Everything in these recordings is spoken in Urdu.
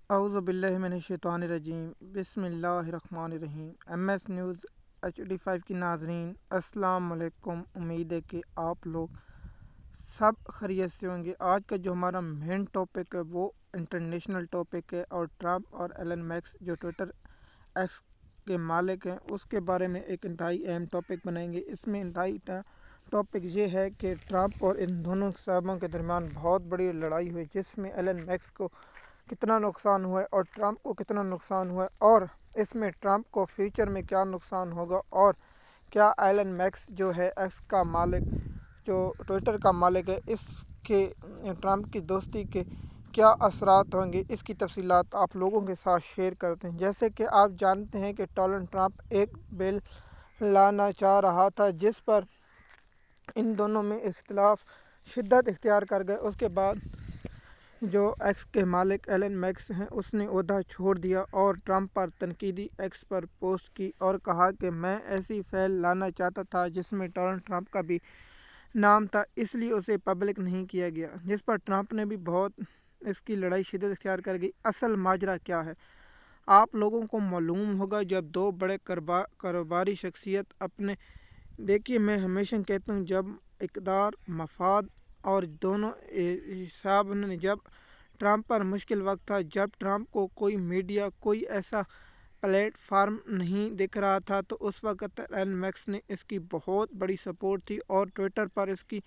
اعوذ باللہ من الشیطان الرجیم، بسم اللہ الرحمن الرحیم۔ ایم ایس نیوز HD5 کی ناظرین، السلام علیکم۔ امید ہے کہ آپ لوگ سب خیریت سے ہوں گے۔ آج کا جو ہمارا مین ٹاپک ہے وہ انٹرنیشنل ٹاپک ہے، اور ٹرمپ اور ایلن میکس جو ٹویٹر ایکس کے مالک ہیں اس کے بارے میں ایک انتہائی اہم ٹاپک بنائیں گے۔ اس میں انتہائی ٹاپک یہ ہے کہ ٹرمپ اور ان دونوں صاحبوں کے درمیان بہت بڑی لڑائی ہوئی، جس میں ایلن میکس کو کتنا نقصان ہوا ہے اور ٹرمپ کو کتنا نقصان ہوا ہے، اور اس میں ٹرمپ کو فیوچر میں کیا نقصان ہوگا، اور کیا ایلن میکس جو ہے ایکس کا مالک، جو ٹویٹر کا مالک ہے، اس کے ٹرمپ کی دوستی کے کیا اثرات ہوں گے، اس کی تفصیلات آپ لوگوں کے ساتھ شیئر کرتے ہیں۔ جیسے کہ آپ جانتے ہیں کہ ڈونلڈ ٹرمپ ایک بل لانا چاہ رہا تھا جس پر ان دونوں میں اختلاف شدت اختیار کر گئے۔ اس کے بعد جو ایکس کے مالک ایلن میکس ہیں اس نے عہدہ چھوڑ دیا اور ٹرمپ پر تنقیدی ایکس پر پوسٹ کی اور کہا کہ میں ایسی فعل لانا چاہتا تھا جس میں ڈونلڈ ٹرمپ کا بھی نام تھا، اس لیے اسے پبلک نہیں کیا گیا، جس پر ٹرمپ نے بھی بہت اس کی لڑائی شدت اختیار کر گئی۔ اصل ماجرا کیا ہے آپ لوگوں کو معلوم ہوگا۔ جب دو بڑے کاروباری شخصیت اپنے دیکھیے، میں ہمیشہ کہتا ہوں جب اقتدار، مفاد اور دونوں حساب نے، جب ٹرمپ پر مشکل وقت تھا، جب ٹرمپ کو کوئی میڈیا، کوئی ایسا پلیٹ فارم نہیں دکھ رہا تھا، تو اس وقت ایلن میکس نے اس کی بہت بڑی سپورٹ تھی اور ٹویٹر پر اس کی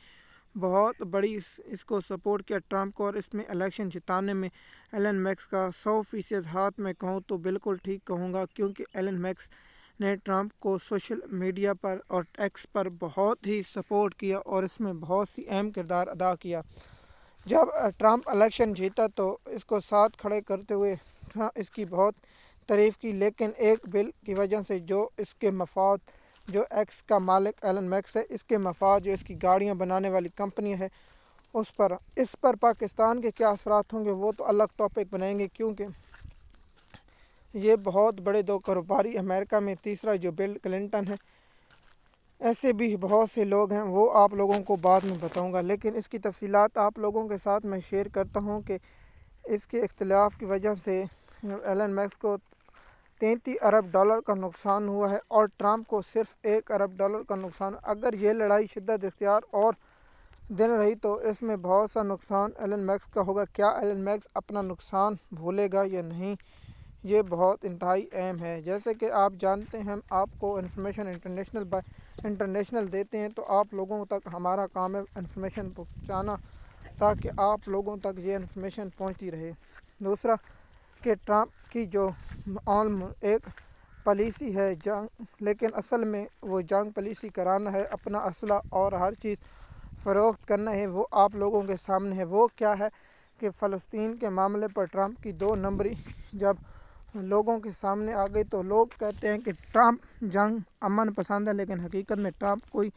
بہت بڑی اس کو سپورٹ کیا ٹرمپ کو، اور اس میں الیکشن جتانے میں ایلن میکس کا 100% ہاتھ میں کہوں تو بالکل ٹھیک کہوں گا، کیونکہ ایلن میکس نے ٹرمپ کو سوشل میڈیا پر اور ایکس پر بہت ہی سپورٹ کیا اور اس میں بہت سی اہم کردار ادا کیا۔ جب ٹرمپ الیکشن جیتا تو اس کو ساتھ کھڑے کرتے ہوئے اس کی بہت تعریف کی، لیکن ایک بل کی وجہ سے جو اس کے مفاد، جو ایکس کا مالک ایلن میکس ہے، اس کے مفاد، جو اس کی گاڑیاں بنانے والی کمپنی ہے، اس پر پاکستان کے کیا اثرات ہوں گے وہ تو الگ ٹاپک بنائیں گے، کیونکہ یہ بہت بڑے دو کاروباری، امریکہ میں تیسرا جو بل کلنٹن ہے، ایسے بھی بہت سے لوگ ہیں، وہ آپ لوگوں کو بعد میں بتاؤں گا، لیکن اس کی تفصیلات آپ لوگوں کے ساتھ میں شیئر کرتا ہوں کہ اس کے اختلاف کی وجہ سے ایلن میکس کو 33 ارب ڈالر کا نقصان ہوا ہے اور ٹرمپ کو صرف 1 ارب ڈالر کا نقصان۔ اگر یہ لڑائی شدت اختیار اور دن رہی تو اس میں بہت سا نقصان ایلن میکس کا ہوگا۔ کیا ایلن میکس اپنا نقصان بھولے گا یا نہیں، یہ بہت انتہائی اہم ہے۔ جیسے کہ آپ جانتے ہیں، ہم آپ کو انفارمیشن انٹرنیشنل دیتے ہیں، تو آپ لوگوں تک ہمارا کام ہے انفارمیشن پہنچانا، تاکہ آپ لوگوں تک یہ انفارمیشن پہنچتی رہے۔ دوسرا کہ ٹرمپ کی جو ایک پالیسی ہے جنگ، لیکن اصل میں وہ جنگ پالیسی کرانا ہے، اپنا اسلحہ اور ہر چیز فروخت کرنا ہے، وہ آپ لوگوں کے سامنے ہے۔ وہ کیا ہے کہ فلسطین کے معاملے پر ٹرمپ کی 2 نمبری جب لوگوں کے سامنے آ گئی تو لوگ کہتے ہیں کہ ٹرمپ جنگ امن پسند ہے، لیکن حقیقت میں ٹرمپ کوئی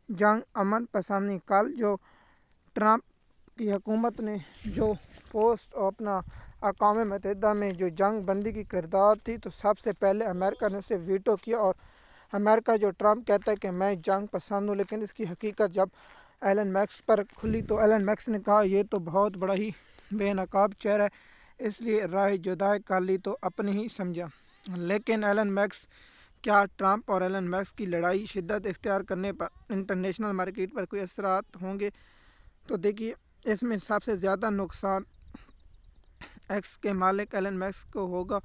جنگ امن پسند نہیں۔ کل جو ٹرمپ کی حکومت نے جو پوسٹ اپنا اقوام متحدہ میں جو جنگ بندی کی کردار تھی، تو سب سے پہلے امریکہ نے اسے ویٹو کیا، اور امریکہ جو ٹرمپ کہتا ہے کہ میں جنگ پسند ہوں، لیکن اس کی حقیقت جب ایلن میکس پر کھلی تو ایلن میکس نے کہا یہ تو بہت بڑا ہی بے نقاب چہرہ ہے، اس لیے رائے جدائی کر لی تو اپنی ہی سمجھا۔ لیکن ایلن میکس، کیا ٹرمپ اور ایلن میکس کی لڑائی شدت اختیار کرنے پر انٹرنیشنل مارکیٹ پر کوئی اثرات ہوں گے؟ تو دیکھیے، اس میں سب سے زیادہ نقصان ایکس کے مالک ایلن میکس کو ہوگا،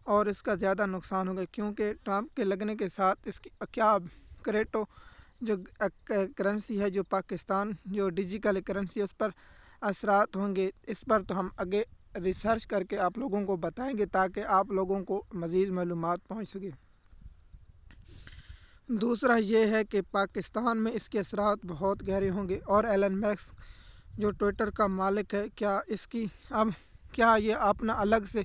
اور اس کا زیادہ نقصان ہوگا، کیونکہ ٹرمپ کے لگنے کے ساتھ اس کی کیا کریپٹو جو کرنسی ہے، جو پاکستان جو ڈیجیٹل کرنسی ہے، اس پر اثرات ہوں گے۔ اس پر تو ہم آگے ریسرچ کر کے آپ لوگوں کو بتائیں گے، تاکہ آپ لوگوں کو مزید معلومات پہنچ سکے۔ دوسرا یہ ہے کہ پاکستان میں اس کے اثرات بہت گہرے ہوں گے، اور ایلن میکس جو ٹویٹر کا مالک ہے، کیا یہ اپنا الگ سے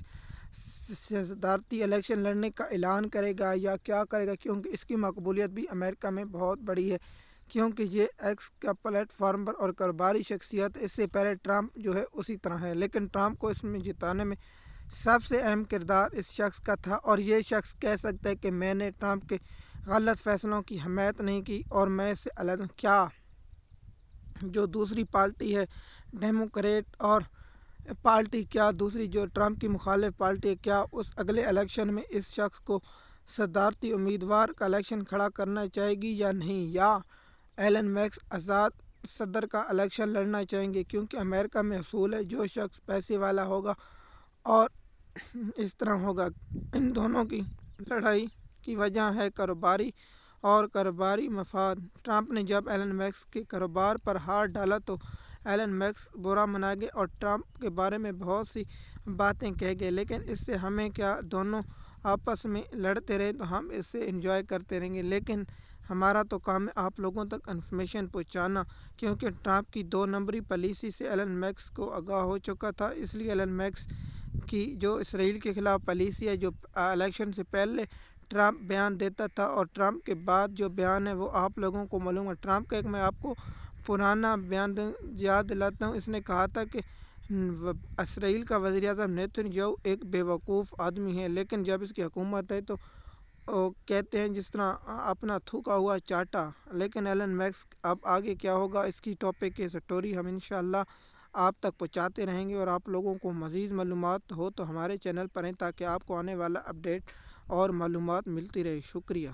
صدارتی الیکشن لڑنے کا اعلان کرے گا یا کیا کرے گا، کیونکہ اس کی مقبولیت بھی امریکہ میں بہت بڑی ہے، کیونکہ یہ ایکس کا پلیٹ فارم پر اور کاروباری شخصیت، اس سے پہلے ٹرمپ جو ہے اسی طرح ہے، لیکن ٹرمپ کو اس میں جتانے میں سب سے اہم کردار اس شخص کا تھا، اور یہ شخص کہہ سکتا ہے کہ میں نے ٹرمپ کے غلط فیصلوں کی حمایت نہیں کی اور میں اس سے علیحدہ۔ کیا جو دوسری پارٹی ہے ڈیموکریٹ اور پارٹی کیا دوسری جو ٹرمپ کی مخالف پارٹی کیا اس اگلے الیکشن میں اس شخص کو صدارتی امیدوار کا الیکشن کھڑا کرنا چاہے گی یا نہیں، یا ایلن میکس آزاد صدر کا الیکشن لڑنا چاہیں گے، کیونکہ امریکہ میں اصول ہے جو شخص پیسے والا ہوگا اور اس طرح ہوگا۔ ان دونوں کی لڑائی کی وجہ ہے کاروباری مفاد۔ ٹرمپ نے جب ایلن میکس کے کاروبار پر ہاتھ ڈالا تو ایلن میکس برا منائے گئے اور ٹرمپ کے بارے میں بہت سی باتیں کہے گئے، لیکن اس سے ہمیں کیا، دونوں آپس میں لڑتے رہے تو ہم اس سے انجوائے کرتے رہیں گے، لیکن ہمارا تو کام ہے آپ لوگوں تک انفارمیشن پہنچانا، کیونکہ ٹرمپ کی 2 نمبری پالیسی سے ایلن میکس کو آگاہ ہو چکا تھا۔ اس لیے ایلن میکس کی جو اسرائیل کے خلاف پالیسی ہے، جو الیکشن سے پہلے ٹرمپ بیان دیتا تھا اور ٹرمپ کے بعد جو بیان ہے وہ آپ لوگوں کو معلوم ہے۔ ٹرمپ کا ایک میں آپ کو پرانا بیان یاد دلاتا ہوں، اس نے کہا تھا کہ اسرائیل کا وزیر اعظم نیتن یاہو ایک بیوقوف آدمی ہے، لیکن جب اس کی حکومت ہے تو کہتے ہیں جس طرح اپنا تھوکا ہوا چاٹا۔ لیکن ایلن میکس اب آگے کیا ہوگا، اس کی ٹاپک کی سٹوری ہم انشاءاللہ آپ تک پہنچاتے رہیں گے، اور آپ لوگوں کو مزید معلومات ہو تو ہمارے چینل پر ہیں تاکہ آپ کو آنے والا اپڈیٹ اور معلومات ملتی رہے۔ شکریہ۔